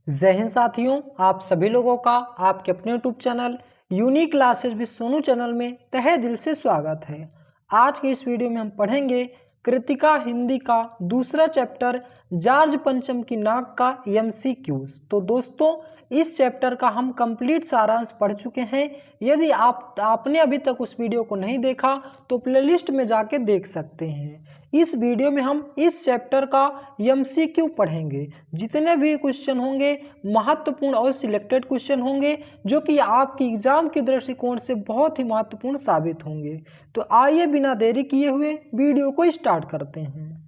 जय हिंद साथियों, आप सभी लोगों का आपके अपने YouTube channel unique classes with Sonu channel में तहे दिल से स्वागत है। आज के इस वीडियो में हम पढ़ेंगे कृतिका हिंदी का दूसरा चैप्टर जॉर्ज पंचम की नाक का एमसीक्यूज। तो दोस्तों, इस चैप्टर का हम कंप्लीट सारांश पढ़ चुके हैं। यदि आपने अभी तक उस वीडियो को नहीं देखा तो प्लेलिस्ट में जाके देख सकते हैं। इस वीडियो में हम इस चैप्टर का एमसीक्यू पढ़ेंगे। जितने भी क्वेश्चन होंगे महत्वपूर्ण और सिलेक्टेड क्वेश्चन होंगे जो कि आपकी एग्जाम के दृष्टिकोण से बहुत ही महत्वपूर्ण साबित होंगे। तो आइए बिना देरी किए हुए वीडियो को स्टार्ट करते हैं।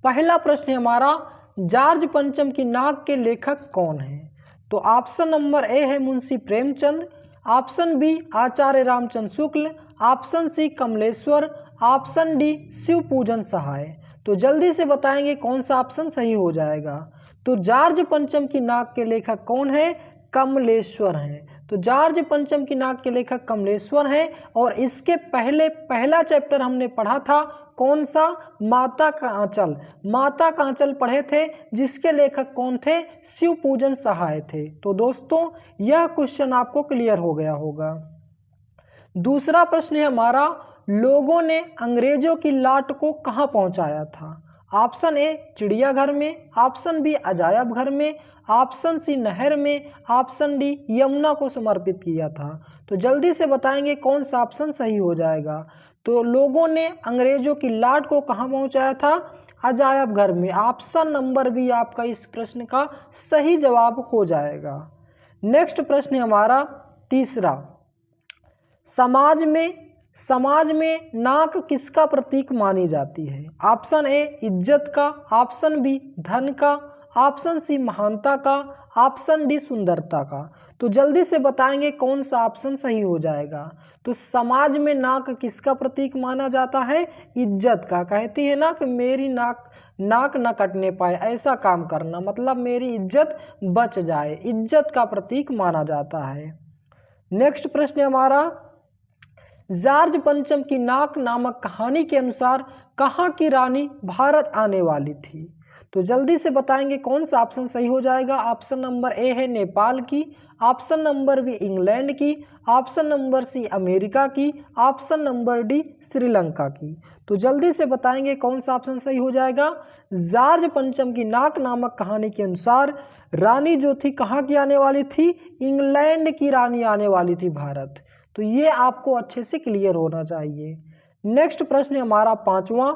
पहला प्रश्न है हमारा, जॉर्ज पंचम की नाक के लेखक कौन है? तो ऑप्शन नंबर ए है Munshi Premchand, option B Acharya Ramchandra Shukla, option C Kamleshwar, option D Shiv Pujan Sahay. तो जल्दी से बताएंगे कौन सा ऑप्शन सही हो जाएगा। तो जॉर्ज पंचम की नाक के लेखक कौन है? कमलेश्वर हैं। तो जॉर्ज पंचम की नाक के लेखक कमलेश्वर हैं। और इसके पहले पहला चैप्टर हमने पढ़ा था कौन सा? माता का आंचल। माता का आंचल पढ़े थे जिसके लेखक कौन थे? शिव पूजन सहाय थे। तो दोस्तों, यह क्वेश्चन आपको क्लियर हो गया होगा। दूसरा प्रश्न है हमारा, लोगों ने अंग्रेजों की लाट को कहां पहुंचाया था? ऑप्शन ए चिड़ियाघर में, ऑप्शन बी अजायब घर में, ऑप्शन सी नहर में, ऑप्शन डी यमुना को समर्पित किया था। तो जल्दी से बताएंगे कौन सा ऑप्शन सही हो जाएगा। तो लोगों ने अंग्रेजों की लाट को कहां पहुंचाया था? अजायब घर में। ऑप्शन नंबर बी आपका इस प्रश्न का सही जवाब हो जाएगा। नेक्स्ट प्रश्न है हमारा तीसरा, समाज में नाक किसका प्रतीक मानी जाती है? ऑप्शन ए इज्जत का, ऑप्शन बी धन का, ऑप्शन सी महानता का, ऑप्शन डी सुंदरता का। तो जल्दी से बताएंगे कौन सा ऑप्शन सही हो जाएगा। तो समाज में नाक किसका प्रतीक माना जाता है? इज्जत का। कहती है ना कि मेरी नाक न कटने पाए, ऐसा काम करना, मतलब मेरी इज्जत बच जाए, इज्जत का प्रतीक माना जाता है। नेक्स्ट प्रश्न है हमारा, जॉर्ज पंचम की नाक नामक कहानी के अनुसार कहाँ की रानी भारत आने वाली थी? तो जल्दी से बताएंगे कौन सा ऑप्शन सही हो जाएगा। ऑप्शन नंबर ए है नेपाल की, ऑप्शन नंबर बी इंग्लैंड की, ऑप्शन नंबर सी अमेरिका की, ऑप्शन नंबर डी श्रीलंका की। तो जल्दी से बताएंगे कौन सा ऑप्शन सही हो जाएगा। जॉर्ज पंचम की नाक नामक कहानी के अनुसार रानी जो थी कहाँ की आने वाली थी? इंग्लैंड की रानी आने वाली थी भारत। तो ये आपको अच्छे से क्लियर होना चाहिए। नेक्स्ट प्रश्न हमारा पांचवा,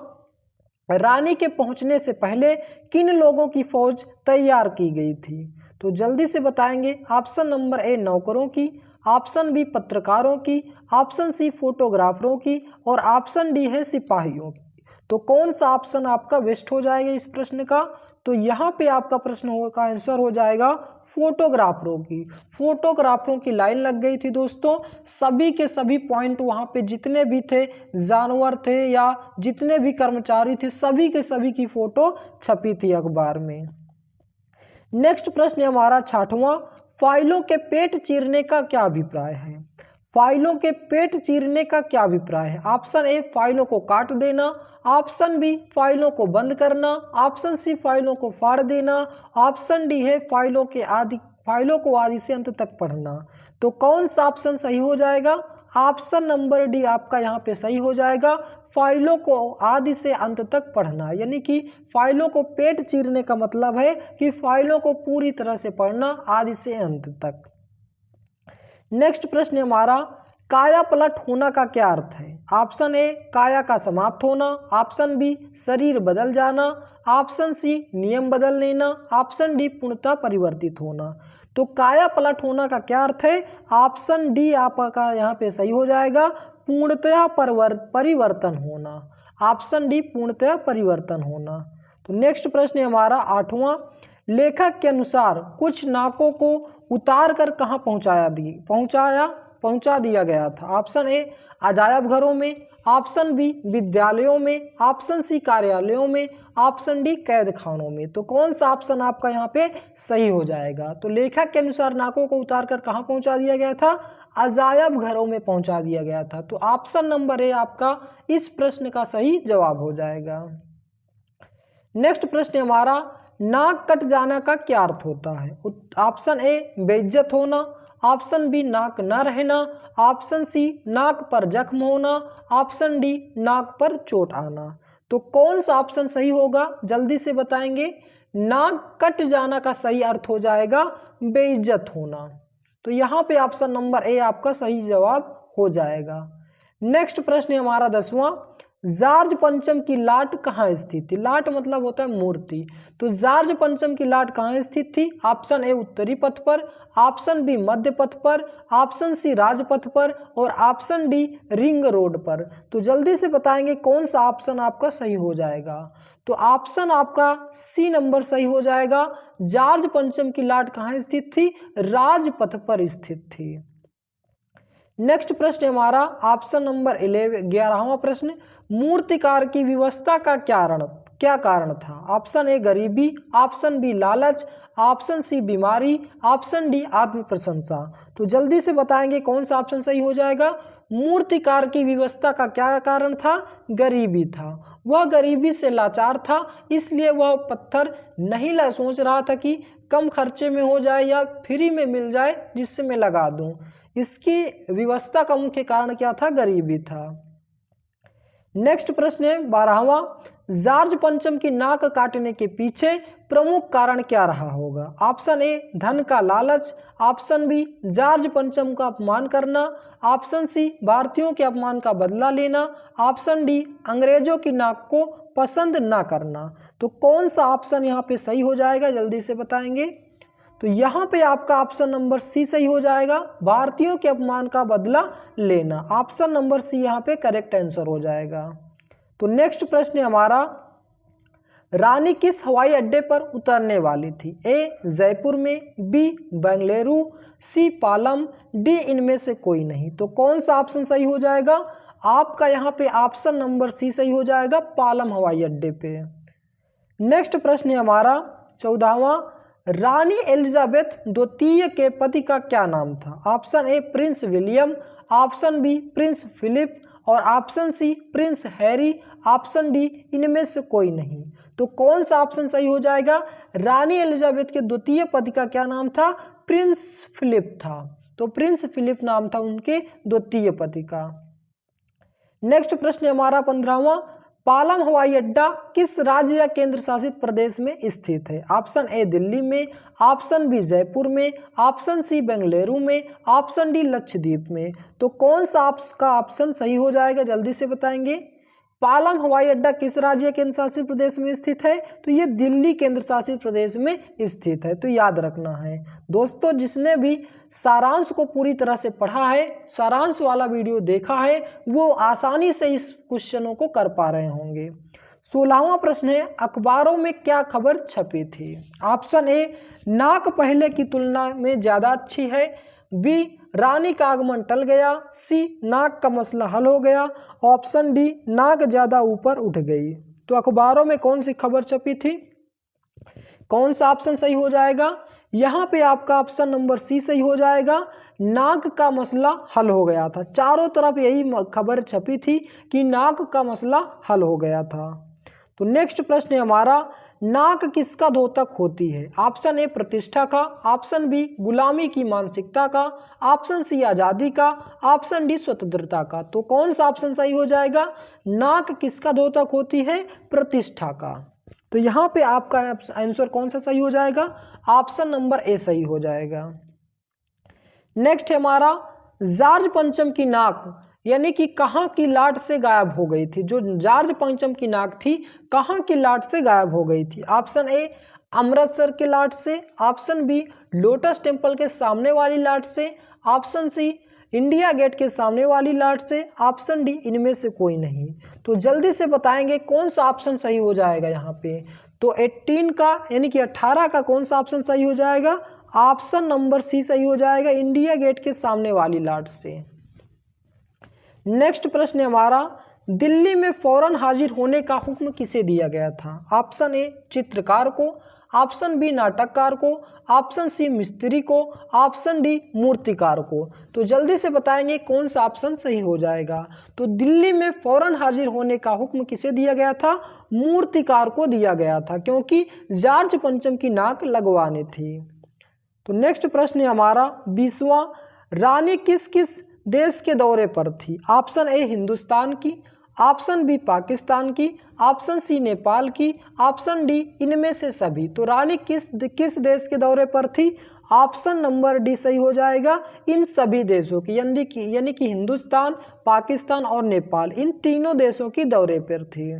रानी के पहुंचने से पहले किन लोगों की फौज तैयार की गई थी? तो जल्दी से बताएंगे। ऑप्शन नंबर ए नौकरों की, ऑप्शन बी पत्रकारों की, ऑप्शन सी फोटोग्राफरों की, और ऑप्शन डी है सिपाहियों की। तो कौन सा ऑप्शन आपका बेस्ट हो जाएगा इस प्रश्न का? तो यहाँ पे आपका प्रश्न का आंसर हो जाएगा फोटोग्राफरों की। फोटोग्राफरों की लाइन लग गई थी दोस्तों। सभी के सभी पॉइंट वहाँ पे जितने भी थे जानवर थे या जितने भी कर्मचारी थे, सभी के सभी की फोटो छपी थी अखबार में। नेक्स्ट प्रश्न हमारा छठवां, फाइलों के पेट चीरने का क्या अभिप्राय है? फाइलों के पेट चीरने का क्या अभिप्राय है? ऑप्शन ए फाइलों को काट देना, ऑप्शन बी फाइलों को बंद करना, ऑप्शन सी फाइलों को फाड़ देना, ऑप्शन डी है फाइलों को आदि से अंत तक पढ़ना। तो कौन सा ऑप्शन सही हो जाएगा? ऑप्शन नंबर डी आपका यहाँ पे सही हो जाएगा। फाइलों को आदि से अंत तक पढ़ना, यानी कि फाइलों को पेट चीरने का मतलब है कि फाइलों को पूरी तरह से पढ़ना आदि से अंत तक। नेक्स्ट प्रश्न हमारा, काया पलट होना का क्या अर्थ है? ऑप्शन ए काया का समाप्त होना, ऑप्शन बी शरीर बदल जाना, ऑप्शन सी नियम बदल लेना, ऑप्शन डी पूर्णतः परिवर्तित होना। तो काया पलट होना का क्या अर्थ है? ऑप्शन डी आपका यहाँ पे सही हो जाएगा, पूर्णतः परिवर्तन होना। ऑप्शन डी पूर्णतः परिवर्तन होना। तो नेक्स्ट प्रश्न है हमारा आठवां, लेखक के अनुसार कुछ नाकों को उतार कर कहाँ पहुंचा दिया गया था? ऑप्शन ए अजायब घरों में, ऑप्शन बी विद्यालयों में, ऑप्शन सी कार्यालयों में, ऑप्शन डी कैद खानों में। तो कौन सा ऑप्शन आपका यहाँ पे सही हो जाएगा? तो लेखक के अनुसार नाकों को उतार कर कहाँ पहुंचा दिया गया था? अजायब घरों में पहुंचा दिया गया था। तो ऑप्शन नंबर ए आपका इस प्रश्न का सही जवाब हो जाएगा। नेक्स्ट प्रश्न हमारा, नाक कट जाना का क्या अर्थ होता है? ऑप्शन ए बेइज्जत होना, ऑप्शन बी नाक न रहना, ऑप्शन सी नाक पर जख्म होना, ऑप्शन डी नाक पर चोट आना। तो कौन सा ऑप्शन सही होगा जल्दी से बताएंगे। नाक कट जाना का सही अर्थ हो जाएगा बेइज्जत होना। तो यहाँ पे ऑप्शन नंबर ए आपका सही जवाब हो जाएगा। नेक्स्ट प्रश्न है हमारा 10वां, जार्ज पंचम की लाट कहाँ स्थित थी? लाट मतलब होता है मूर्ति। तो जार्ज पंचम की लाट कहाँ स्थित थी? ऑप्शन ए उत्तरी पथ पर, ऑप्शन बी मध्य पथ पर, ऑप्शन सी राजपथ पर और ऑप्शन डी रिंग रोड पर। तो जल्दी से बताएंगे कौन सा ऑप्शन आपका सही हो जाएगा। तो ऑप्शन आपका सी नंबर सही हो जाएगा। जार्ज पंचम की लाट कहाँ स्थित थी? राजपथ पर स्थित थी। नेक्स्ट प्रश्न हमारा ऑप्शन नंबर 11वां प्रश्न, मूर्तिकार की व्यवस्था का क्या कारण था? ऑप्शन ए गरीबी, ऑप्शन बी लालच, ऑप्शन सी बीमारी, ऑप्शन डी आत्म प्रशंसा। तो जल्दी से बताएंगे कौन सा ऑप्शन सही हो जाएगा। मूर्तिकार की व्यवस्था का क्या कारण था? गरीबी था। वह गरीबी से लाचार था, इसलिए वह पत्थर नहीं सोच रहा था कि कम खर्चे में हो जाए या फ्री में मिल जाए जिससे मैं लगा दूं। इसकी व्यवस्था का मुख्य कारण क्या था? गरीबी था। नेक्स्ट प्रश्न है 12वां, जार्ज पंचम की नाक काटने के पीछे प्रमुख कारण क्या रहा होगा? ऑप्शन ए धन का लालच, ऑप्शन बी जार्ज पंचम का अपमान करना, ऑप्शन सी भारतीयों के अपमान का बदला लेना, ऑप्शन डी अंग्रेजों की नाक को पसंद ना करना। तो कौन सा ऑप्शन यहाँ पे सही हो जाएगा जल्दी से बताएंगे। तो यहाँ पे आपका ऑप्शन नंबर सी सही हो जाएगा, भारतीयों के अपमान का बदला लेना। ऑप्शन नंबर सी यहाँ पे करेक्ट आंसर हो जाएगा। तो नेक्स्ट प्रश्न है हमारा, रानी किस हवाई अड्डे पर उतरने वाली थी? ए जयपुर में, बी बेंगलुरु, सी पालम, डी इनमें से कोई नहीं। तो कौन सा ऑप्शन सही हो जाएगा? आपका यहाँ पे ऑप्शन नंबर सी सही हो जाएगा, पालम हवाई अड्डे पे। नेक्स्ट प्रश्न है हमारा 14वां, रानी एलिजाबेथ द्वितीय के पति का क्या नाम था? Option A Prince William, option B Prince Philip और option C Prince Harry, option D इनमें से कोई नहीं। तो कौन सा ऑप्शन सही हो जाएगा? रानी एलिजाबेथ के द्वितीय पति का क्या नाम था? प्रिंस फिलिप था। तो प्रिंस फिलिप नाम था उनके द्वितीय पति का। नेक्स्ट प्रश्न हमारा 15वां, पालम हवाई अड्डा किस राज्य या केंद्र शासित प्रदेश में स्थित है? ऑप्शन ए दिल्ली में, ऑप्शन बी जयपुर में, ऑप्शन सी बेंगलुरु में, ऑप्शन डी लक्षद्वीप में। तो कौन सा आपका ऑप्शन सही हो जाएगा जल्दी से बताएंगे। पालम हवाई अड्डा किस राज्य केंद्र शासित प्रदेश में स्थित है? तो ये दिल्ली केंद्र शासित प्रदेश में स्थित है। तो याद रखना है दोस्तों, जिसने भी सारांश को पूरी तरह से पढ़ा है, सारांश वाला वीडियो देखा है, वो आसानी से इस क्वेश्चनों को कर पा रहे होंगे। 16वां प्रश्न है, अखबारों में क्या खबर छपी थी? ऑप्शन ए नाक पहले की तुलना में ज़्यादा अच्छी है, बी रानी का आगमन टल गया, सी नाक का मसला हल हो गया, ऑप्शन डी नाक ज़्यादा ऊपर उठ गई। तो अखबारों में कौन सी खबर छपी थी? कौन सा ऑप्शन सही हो जाएगा? यहाँ पे आपका ऑप्शन नंबर सी सही हो जाएगा, नाक का मसला हल हो गया था। चारों तरफ यही खबर छपी थी कि नाक का मसला हल हो गया था। तो नेक्स्ट प्रश्न है हमारा, नाक किसका द्योतक होती है? ऑप्शन ए प्रतिष्ठा का, ऑप्शन बी गुलामी की मानसिकता का, ऑप्शन सी आज़ादी का, ऑप्शन डी स्वतंत्रता का। तो कौन सा ऑप्शन सही हो जाएगा? नाक किसका द्योतक होती है? प्रतिष्ठा का। तो यहाँ पे आपका आंसर कौन सा सही हो जाएगा? ऑप्शन नंबर ए सही हो जाएगा। नेक्स्ट है हमारा, जार्ज पंचम की नाक यानी कि कहाँ की लाट से गायब हो गई थी? जो जार्ज पंचम की नाक थी कहाँ की लाट से गायब हो गई थी? ऑप्शन ए अमृतसर के लाट से, ऑप्शन बी लोटस टेम्पल के सामने वाली लाट से, ऑप्शन सी इंडिया गेट के सामने वाली लाट से, ऑप्शन डी इनमें से कोई नहीं। तो जल्दी से बताएंगे कौन सा ऑप्शन सही हो जाएगा यहाँ पे। तो 18 का यानी कि 18 का कौन सा ऑप्शन सही हो जाएगा? ऑप्शन नंबर सी सही हो जाएगा, इंडिया गेट के सामने वाली लाट से। नेक्स्ट प्रश्न है हमारा, दिल्ली में फौरन हाजिर होने का हुक्म किसे दिया गया था? ऑप्शन ए चित्रकार को, ऑप्शन बी नाटककार को, ऑप्शन सी मिस्त्री को, ऑप्शन डी मूर्तिकार को। तो जल्दी से बताएंगे कौन सा ऑप्शन सही हो जाएगा। तो दिल्ली में फौरन हाजिर होने का हुक्म किसे दिया गया था? मूर्तिकार को दिया गया था, क्योंकि जॉर्ज पंचम की नाक लगवानी थी। तो नेक्स्ट प्रश्न है हमारा 20वां, रानी किस किस देश के दौरे पर थी? ऑप्शन ए हिंदुस्तान की, ऑप्शन बी पाकिस्तान की, ऑप्शन सी नेपाल की, ऑप्शन डी इनमें से सभी। तो रानी किस देश के दौरे पर थी? ऑप्शन नंबर डी सही हो जाएगा, इन सभी देशों की, यानी कि हिंदुस्तान, पाकिस्तान और नेपाल, इन तीनों देशों की दौरे पर थी।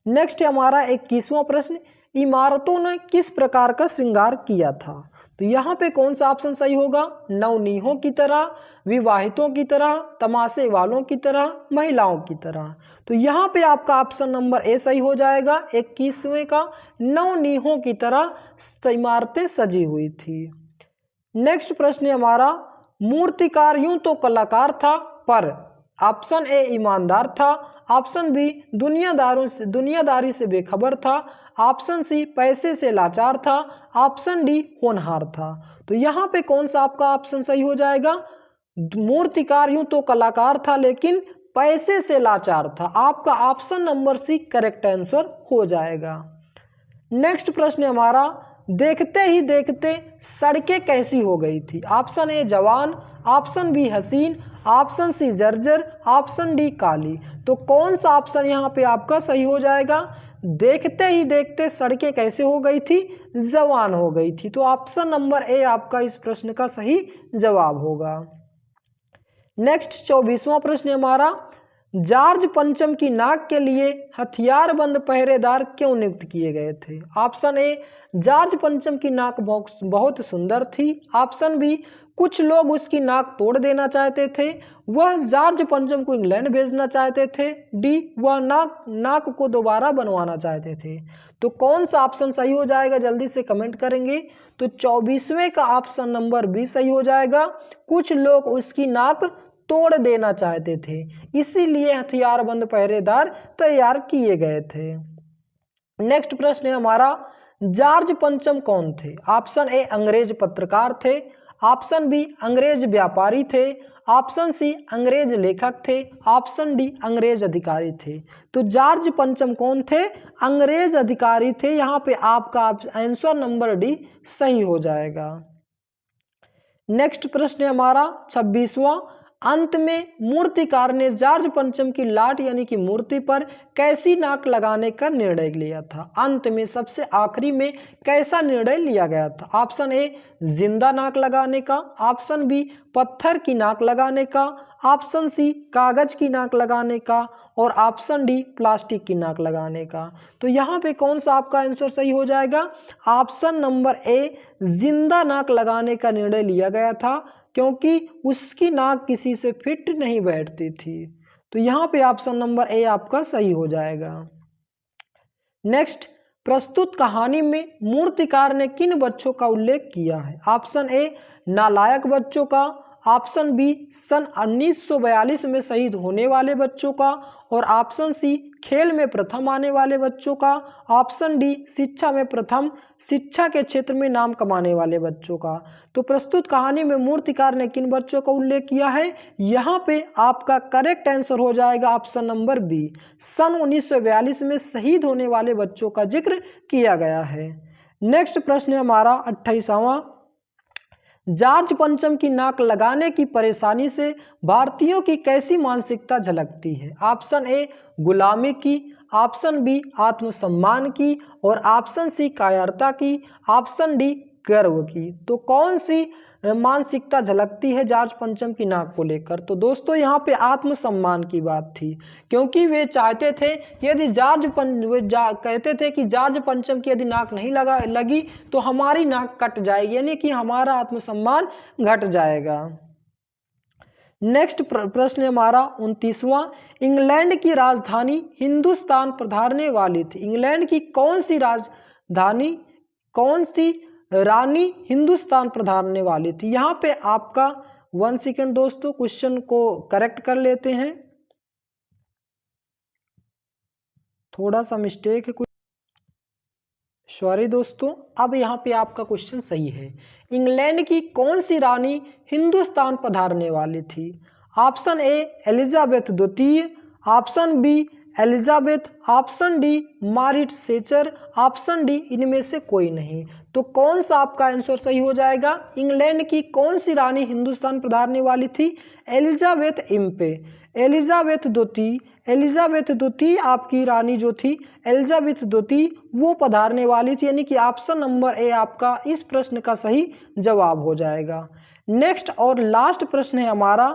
नेक्स्ट हमारा 21वां प्रश्न, इमारतों ने किस प्रकार का श्रृंगार किया था? तो यहाँ पे कौन सा ऑप्शन सही होगा? नवनीहों की तरह, विवाहितों की तरह, तमाशे वालों की तरह, महिलाओं की तरह। तो यहाँ पे आपका ऑप्शन नंबर ए सही हो जाएगा, 21वें का, नवनीहों की तरह इमारतें सजी हुई थी। नेक्स्ट प्रश्न है हमारा, मूर्तिकार यूं तो कलाकार था, पर ऑप्शन ए ईमानदार था, ऑप्शन बी दुनियादारी से बेखबर था, ऑप्शन सी पैसे से लाचार था, ऑप्शन डी होनहार था। तो यहाँ पे कौन सा आपका ऑप्शन सही हो जाएगा? मूर्तिकार यूं तो कलाकार था, लेकिन पैसे से लाचार था। आपका option number C correct answer हो जाएगा। नेक्स्ट प्रश्न हमारा, देखते ही देखते सड़कें कैसी हो गई थी? ऑप्शन ए जवान, ऑप्शन बी हसीन, ऑप्शन सी जर्जर, ऑप्शन डी काली। तो कौन सा ऑप्शन यहाँ पे आपका सही हो जाएगा? देखते ही देखते सड़कें कैसे हो गई थी? जवान हो गई थी। तो ऑप्शन नंबर ए आपका इस प्रश्न का सही जवाब होगा। नेक्स्ट 24वां प्रश्न हमारा, जॉर्ज पंचम की नाक के लिए हथियारबंद पहरेदार क्यों नियुक्त किए गए थे? ऑप्शन ए, जॉर्ज पंचम की नाक बहुत सुंदर थी, ऑप्शन बी, कुछ लोग उसकी नाक तोड़ देना चाहते थे, वह जॉर्ज पंचम को इंग्लैंड भेजना चाहते थे, डी, वह नाक को दोबारा बनवाना चाहते थे। तो कौन सा ऑप्शन सही हो जाएगा? जल्दी से कमेंट करेंगे। तो 24वें का ऑप्शन नंबर बी सही हो जाएगा, कुछ लोग उसकी नाक तोड़ देना चाहते थे, इसीलिए हथियारबंद पहरेदार तैयार किए गए थे। नेक्स्ट प्रश्न है हमारा, जॉर्ज पंचम कौन थे? ऑप्शन ए अंग्रेज पत्रकार थे, ऑप्शन बी अंग्रेज व्यापारी थे, ऑप्शन सी अंग्रेज लेखक थे, ऑप्शन डी अंग्रेज अधिकारी थे। तो जॉर्ज पंचम कौन थे? अंग्रेज अधिकारी थे। यहाँ पे आपका आंसर नंबर डी सही हो जाएगा। नेक्स्ट प्रश्न है हमारा 26वां, अंत में मूर्तिकार ने जॉर्ज पंचम की लाट यानी कि मूर्ति पर कैसी नाक लगाने का निर्णय लिया था? अंत में सबसे आखिरी में कैसा निर्णय लिया गया था? ऑप्शन ए जिंदा नाक लगाने का, ऑप्शन बी पत्थर की नाक लगाने का, ऑप्शन सी कागज की नाक लगाने का, और ऑप्शन डी प्लास्टिक की नाक लगाने का। तो यहाँ पे कौन सा आपका आंसर सही हो जाएगा? ऑप्शन नंबर ए जिंदा नाक लगाने का निर्णय लिया गया था, क्योंकि उसकी नाक किसी से फिट नहीं बैठती थी। तो यहाँ पे ऑप्शन नंबर ए आपका सही हो जाएगा। नेक्स्ट, प्रस्तुत कहानी में मूर्तिकार ने किन बच्चों का उल्लेख किया है? ऑप्शन ए नालायक बच्चों का, ऑप्शन बी सन 1942 में शहीद होने वाले बच्चों का, और ऑप्शन सी खेल में प्रथम आने वाले बच्चों का, ऑप्शन डी शिक्षा में प्रथम, शिक्षा के क्षेत्र में नाम कमाने वाले बच्चों का। तो प्रस्तुत कहानी में मूर्तिकार ने किन बच्चों का उल्लेख किया है? यहाँ पे आपका करेक्ट आंसर हो जाएगा ऑप्शन नंबर बी, सन 1942 में शहीद होने वाले बच्चों का जिक्र किया गया है। नेक्स्ट प्रश्न है हमारा 28वां, जॉर्ज पंचम की नाक लगाने की परेशानी से भारतीयों की कैसी मानसिकता झलकती है? ऑप्शन ए गुलामी की, ऑप्शन बी आत्मसम्मान की, और ऑप्शन सी कायरता की, ऑप्शन डी गर्व की। तो कौन सी मानसिकता झलकती है जॉर्ज पंचम की नाक को लेकर? तो दोस्तों यहाँ पे आत्मसम्मान की बात थी, क्योंकि वे चाहते थे यदि कहते थे कि जॉर्ज पंचम की यदि नाक नहीं लगी तो हमारी नाक कट जाएगी, यानी कि हमारा आत्मसम्मान घट जाएगा। नेक्स्ट प्रश्न हमारा 29वां, इंग्लैंड की राजधानी हिंदुस्तान पधारने वाली थी। इंग्लैंड की कौन सी रानी हिंदुस्तान पधारने वाली थी? यहाँ पे आपका 1 सेकेंड दोस्तों, क्वेश्चन को करेक्ट कर लेते हैं, थोड़ा सा मिस्टेक है, कुछ सॉरी दोस्तों, अब यहाँ पे आपका क्वेश्चन सही है। इंग्लैंड की कौन सी रानी हिंदुस्तान पधारने वाली थी? ऑप्शन ए एलिजाबेथ द्वितीय, option B Elizabeth, option D Margaret Thatcher, option D इनमें से कोई नहीं। तो कौन सा आपका आंसर सही हो जाएगा? इंग्लैंड की कौन सी रानी हिंदुस्तान पधारने वाली थी? एलिजाबेथ इम्पे, एलिजाबेथ द्वितीय। एलिजाबेथ द्वितीय आपकी रानी जो थी, एलिजाबेथ द्वितीय, वो पधारने वाली थी, यानी कि ऑप्शन नंबर ए आपका इस प्रश्न का सही जवाब हो जाएगा। नेक्स्ट और लास्ट प्रश्न है हमारा,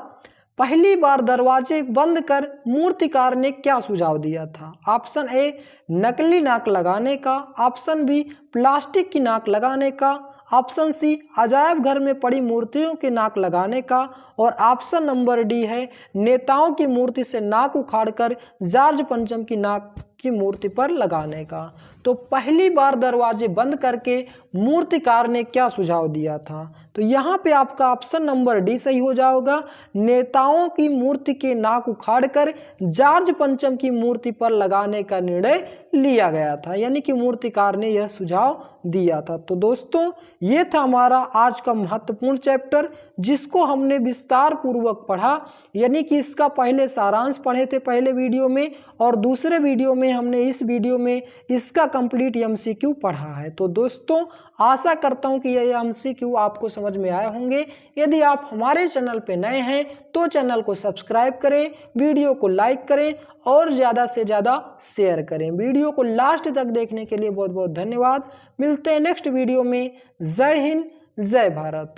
पहली बार दरवाजे बंद कर मूर्तिकार ने क्या सुझाव दिया था? ऑप्शन ए नकली नाक लगाने का, ऑप्शन बी प्लास्टिक की नाक लगाने का, ऑप्शन सी अजायब घर में पड़ी मूर्तियों के नाक लगाने का, और ऑप्शन नंबर डी है नेताओं की मूर्ति से नाक उखाड़कर जॉर्ज पंचम की नाक की मूर्ति पर लगाने का। तो पहली बार दरवाजे बंद करके मूर्तिकार ने क्या सुझाव दिया था? तो यहाँ पे आपका ऑप्शन नंबर डी सही हो जाएगा, नेताओं की मूर्ति के नाक उखाड़कर जॉर्ज पंचम की मूर्ति पर लगाने का निर्णय लिया गया था, यानी कि मूर्तिकार ने यह सुझाव दिया था। तो दोस्तों ये था हमारा आज का महत्वपूर्ण चैप्टर, जिसको हमने विस्तार पूर्वक पढ़ा, यानी कि इसका पहले सारांश पढ़े थे पहले वीडियो में, और दूसरे वीडियो में हमने इस वीडियो में इसका कंप्लीट एमसीक्यू पढ़ा है। तो दोस्तों आशा करता हूं कि यह एमसीक्यू आपको समझ में आए होंगे। यदि आप हमारे चैनल पे नए हैं तो चैनल को सब्सक्राइब करें, वीडियो को लाइक करें और ज़्यादा से ज़्यादा शेयर करें। वीडियो को लास्ट तक देखने के लिए बहुत बहुत धन्यवाद। मिलते हैं नेक्स्ट वीडियो में। जय हिंद, जय भारत।